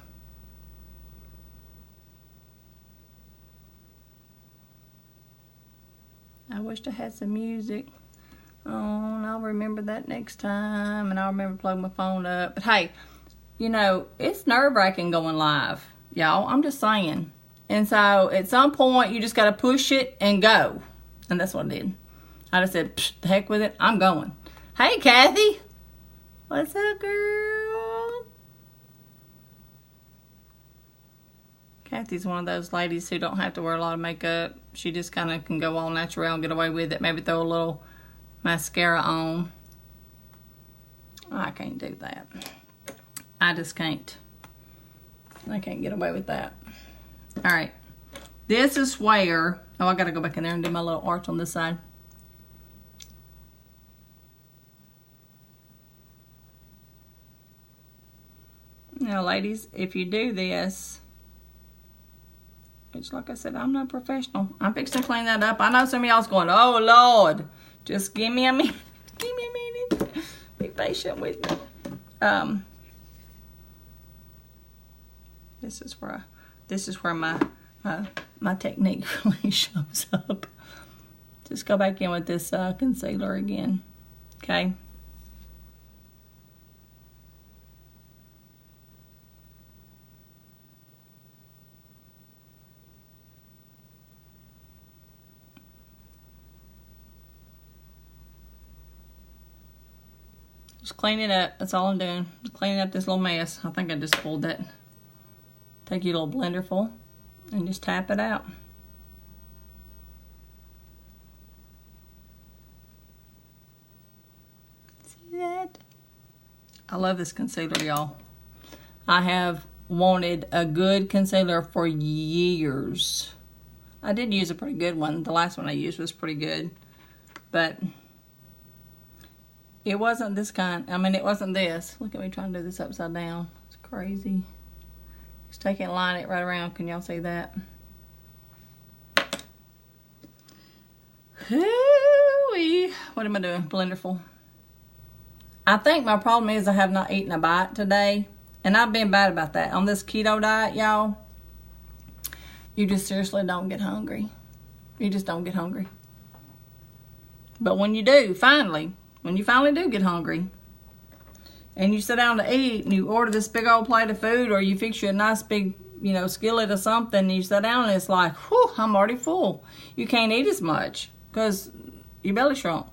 A: I wished I had some music. Oh, and I'll remember that next time, and I'll remember to plug my phone up. But hey, it's nerve-wracking going live, y'all. I'm just saying. And so at some point, you just got to push it and go. And that's what I did. I just said, the heck with it. I'm going. Hey, Kathy. What's up, girl? Kathy's one of those ladies who don't have to wear a lot of makeup. She just kind of can go all natural and get away with it. Maybe throw a little mascara on. I can't do that. I just can't. I can't get away with that. All right. This is where... Oh, I got to go back in there and do my little arch on this side. Now, ladies, if you do this, which, like I said, I'm no professional. I'm fixing to clean that up. I know some of y'all's going, oh, Lord, just give me a minute. Give me a minute. Be patient with me. This is where my technique really shows up. Just go back in with this concealer again. Okay. Just clean it up. That's all I'm doing. Just cleaning up this little mess. I think I just pulled that. Take your little blender full and just tap it out. See that? I love this concealer, y'all. I have wanted a good concealer for years. I did use a pretty good one. The last one I used was pretty good. But it wasn't this kind. I mean, it wasn't this. Look at me trying to do this upside down. It's crazy. Just take it and line it right around. Can y'all see that? Hoo-wee. What am I doing? Blenderful. I think my problem is I have not eaten a bite today. And I've been bad about that. On this keto diet, y'all, you just seriously don't get hungry. You just don't get hungry. But when you do, when you finally do get hungry, and you sit down to eat, and you order this big old plate of food, or you fix you a nice big, skillet or something, and you sit down and it's like, whew, I'm already full. You can't eat as much because your belly shrunk,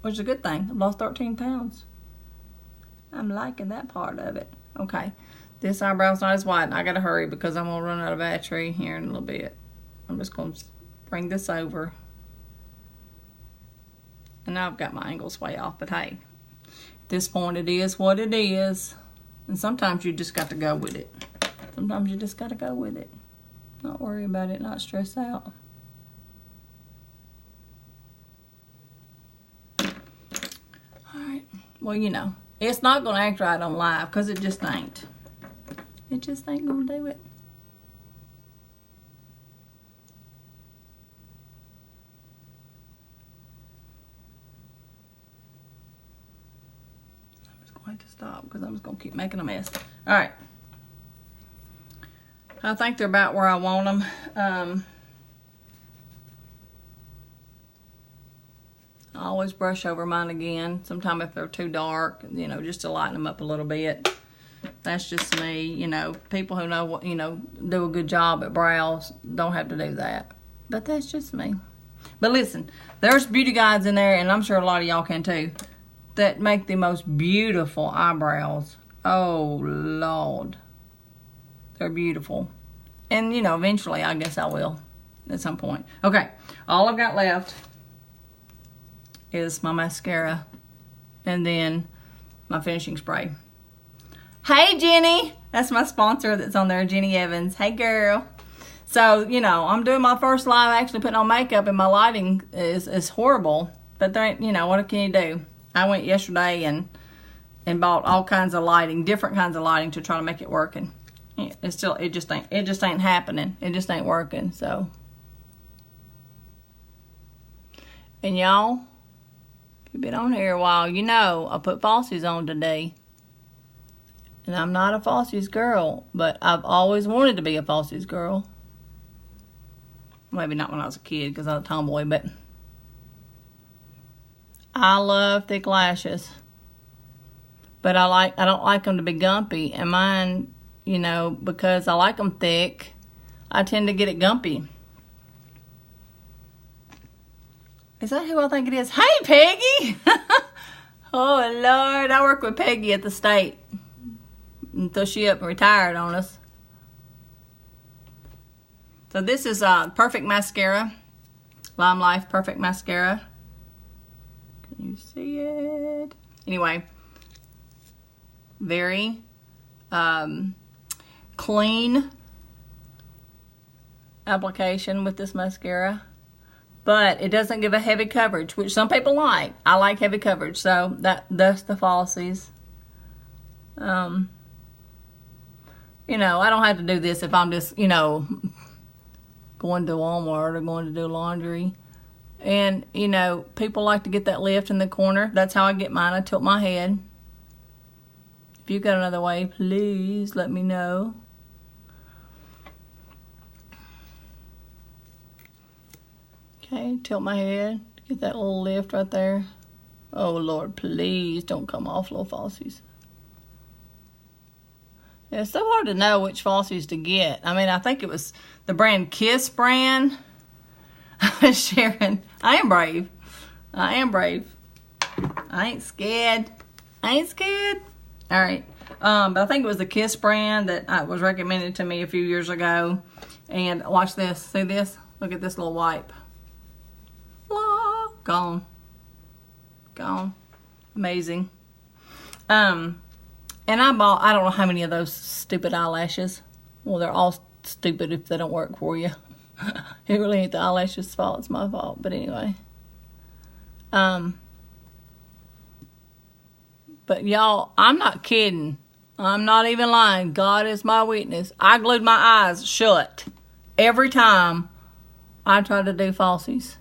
A: which is a good thing. I've lost 13 pounds. I'm liking that part of it. Okay, this eyebrow's not as wide. I gotta hurry because I'm gonna run out of battery here in a little bit. I'm just gonna bring this over. And now I've got my angles way off, but hey, at this point it is what it is. And sometimes you just got to go with it. Sometimes you just got to go with it. Not worry about it, not stress out. Alright, well, it's not going to act right on live because it just ain't. It just ain't going to do it. To stop because I'm just gonna keep making a mess. All right, I think they're about where I want them. I always brush over mine again. Sometimes if they're too dark, just to lighten them up a little bit. That's just me. People who know what do a good job at brows don't have to do that. But that's just me. But listen, there's beauty guides in there, and I'm sure a lot of y'all can too, that make the most beautiful eyebrows. Oh, Lord. They're beautiful. And, eventually, I guess I will at some point. Okay, all I've got left is my mascara and then my finishing spray. Hey, Jenny. That's my sponsor that's on there, Jenny Evans. Hey, girl. So, I'm doing my first live actually putting on makeup, and my lighting is horrible. But, what can you do? I went yesterday and bought all kinds of lighting, different kinds of lighting to try to make it work, and it just ain't happening. It just ain't working. So, and y'all, if you've been on here a while, I put falsies on today, and I'm not a falsies girl, but I've always wanted to be a falsies girl. Maybe not when I was a kid because I was a tomboy, but I love thick lashes, but I don't like them to be gumpy, and mine, because I like them thick, I tend to get it gumpy. Is that who I think it is? Hey, Peggy! Oh, Lord, I work with Peggy at the state until she up and retired on us. So this is Perfect Mascara, Lime Life Perfect Mascara. Can you see it? Anyway, very clean application with this mascara, but it doesn't give a heavy coverage, which some people like. I like heavy coverage, so that's the falsies. You know, I don't have to do this if I'm just, you know, going to Walmart or going to do laundry. And, you know, people like to get that lift in the corner. That's how I get mine. I tilt my head. If you got another way, please let me know. Okay, tilt my head. Get that little lift right there. Oh, Lord, please don't come off, little falsies. Yeah, it's so hard to know which falsies to get. I mean, I think it was the brand Kiss brand. Sharon, I am brave. I am brave. I ain't scared. I ain't scared. All right. But I think it was the Kiss brand that was recommended to me a few years ago. And watch this. See this? Look at this little wipe. Gone. Gone. Amazing. And I bought, I don't know how many of those stupid eyelashes. Well, they're all stupid if they don't work for you. It really ain't the eyelashes' fault. It's my fault. But anyway. But y'all, I'm not kidding. I'm not even lying. God is my witness. I glued my eyes shut every time I tried to do falsies.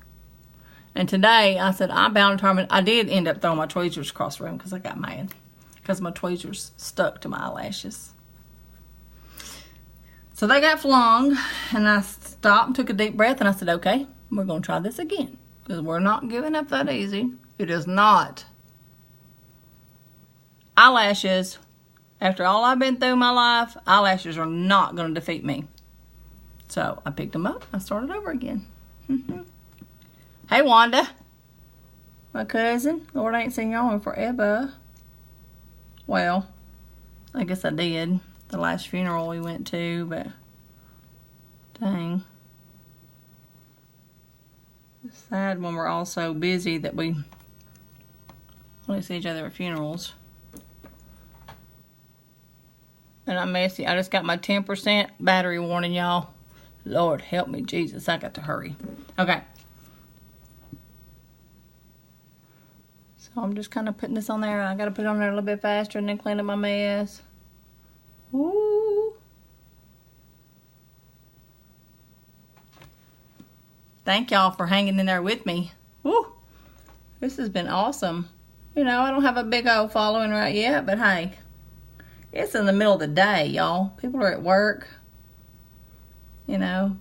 A: And today, I said, I'm bound and determined. I did end up throwing my tweezers across the room because I got mad. Because my tweezers stuck to my eyelashes. So they got flung. And I stopped and took a deep breath. And I said, okay, we're going to try this again. Because we're not giving up that easy. It is not. Eyelashes, after all I've been through in my life, eyelashes are not going to defeat me. So I picked them up. I started over again. Hey, Wanda. My cousin. Lord, I ain't seen y'all in forever. Well, I guess I did. The last funeral we went to, but dang. It's sad when we're all so busy that we only see each other at funerals. And I'm messy. I just got my 10% battery warning, y'all. Lord, help me, Jesus. I got to hurry. Okay. So I'm just kind of putting this on there. I got to put it on there a little bit faster and then clean up my mess. Woo. Thank y'all for hanging in there with me. Woo. This has been awesome. You know, I don't have a big old following right yet, but hey. It's in the middle of the day, y'all. People are at work. You know.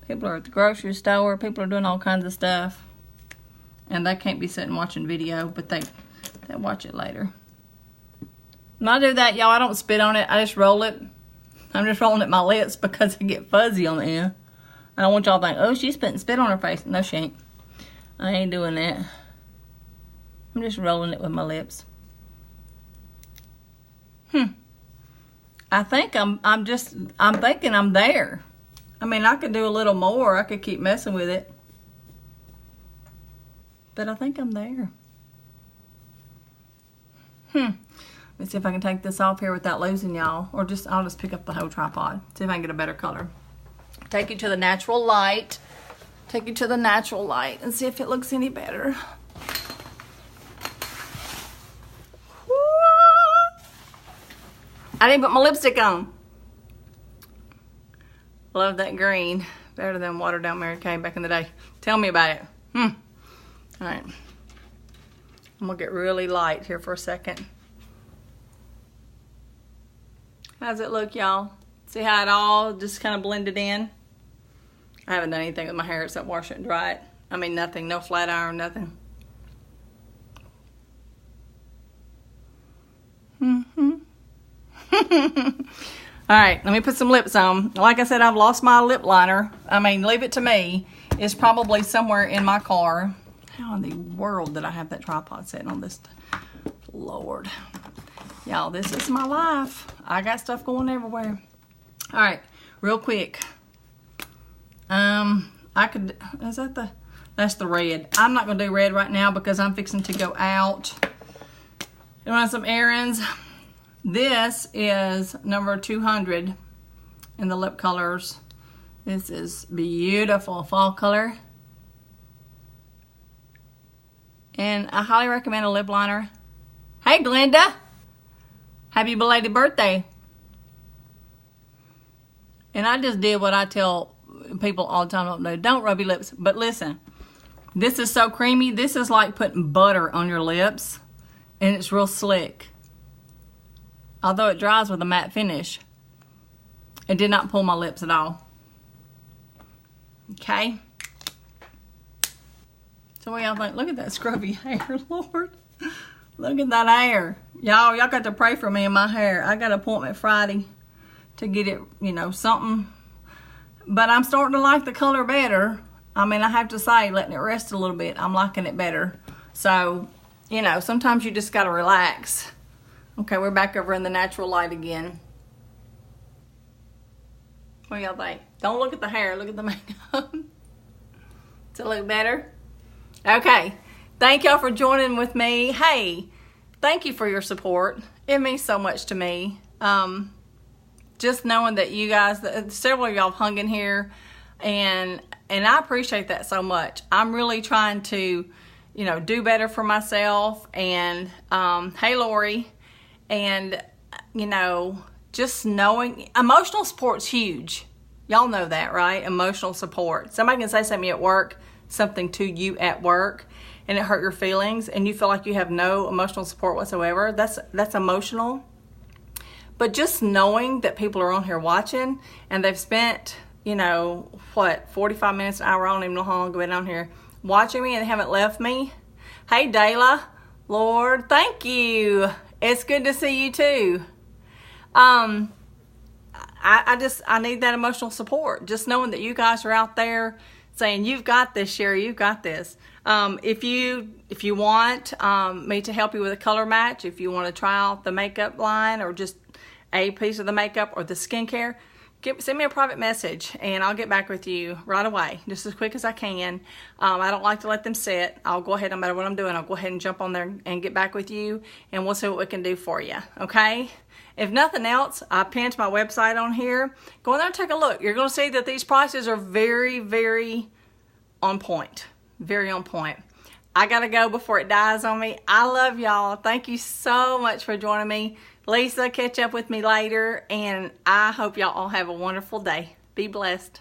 A: People are at the grocery store. People are doing all kinds of stuff. And they can't be sitting watching video, but they watch it later. When I do that, y'all, I don't spit on it. I just roll it. I'm just rolling at my lips because I get fuzzy on the end. I don't want y'all to think, oh, she's putting spit on her face. No, she ain't. I ain't doing that. I'm just rolling it with my lips. I think I'm thinking I'm there. I mean, I could do a little more. I could keep messing with it. But I think I'm there. Let me see if I can take this off here without losing y'all. Or I'll just pick up the whole tripod. See if I can get a better color. Take you to the natural light. Take you to the natural light and see if it looks any better. I didn't put my lipstick on. Love that green. Better than watered down Mary Kay back in the day. Tell me about it. Alright. I'm going to get really light here for a second. How's it look, y'all? See how it all just kind of blended in? I haven't done anything with my hair except wash it and dry it. I mean, nothing. No flat iron, nothing. Alright, let me put some lips on. Like I said, I've lost my lip liner. I mean, leave it to me. It's probably somewhere in my car. How in the world did I have that tripod sitting on this? Lord. Y'all, this is my life. I got stuff going everywhere. Alright, real quick. That's the red. I'm not going to do red right now because I'm fixing to go out and run some errands. This is number 200 in the lip colors. This is beautiful fall color. And I highly recommend a lip liner. Hey, Glenda. Happy belated birthday. And I just did what I tell people all the time, don't rub your lips. But listen, this is so creamy. This is like putting butter on your lips, and it's real slick. Although it dries with a matte finish, it did not pull my lips at all. Okay. So what y'all think? Look at that scrubby hair, Lord. Look at that hair. Y'all got to pray for me and my hair. I got an appointment Friday to get it, something. But I'm starting to like the color better. I mean, I have to say, letting it rest a little bit, I'm liking it better. So, sometimes you just got to relax. Okay, we're back over in the natural light again. What do y'all think? Don't look at the hair, look at the makeup. Does it look better? Okay, thank y'all for joining with me. Hey, thank you for your support. It means so much to me. Just knowing that you guys, several of y'all have hung in here, and I appreciate that so much. I'm really trying to, do better for myself. And hey, Lori, and just knowing emotional support's huge. Y'all know that, right? Emotional support. Somebody can say something to you at work, and it hurt your feelings, and you feel like you have no emotional support whatsoever. That's emotional. But just knowing that people are on here watching, and they've spent, 45 minutes, an hour, I don't even know how long they've been on here, watching me, and they haven't left me. Hey, Dayla, Lord, thank you. It's good to see you too. I need that emotional support. Just knowing that you guys are out there saying, you've got this, Sherrie, you've got this. If you want me to help you with a color match, if you want to try out the makeup line or just a piece of the makeup or the skincare, send me a private message and I'll get back with you right away, just as quick as I can. I don't like to let them sit. I'll go ahead, no matter what I'm doing, I'll go ahead and jump on there and get back with you, and we'll see what we can do for you, okay? If nothing else, I pinned my website on here. Go in there and take a look. You're going to see that these prices are very, very on point. Very on point. I got to go before it dies on me. I love y'all. Thank you so much for joining me. Lisa, catch up with me later, and I hope y'all all have a wonderful day. Be blessed.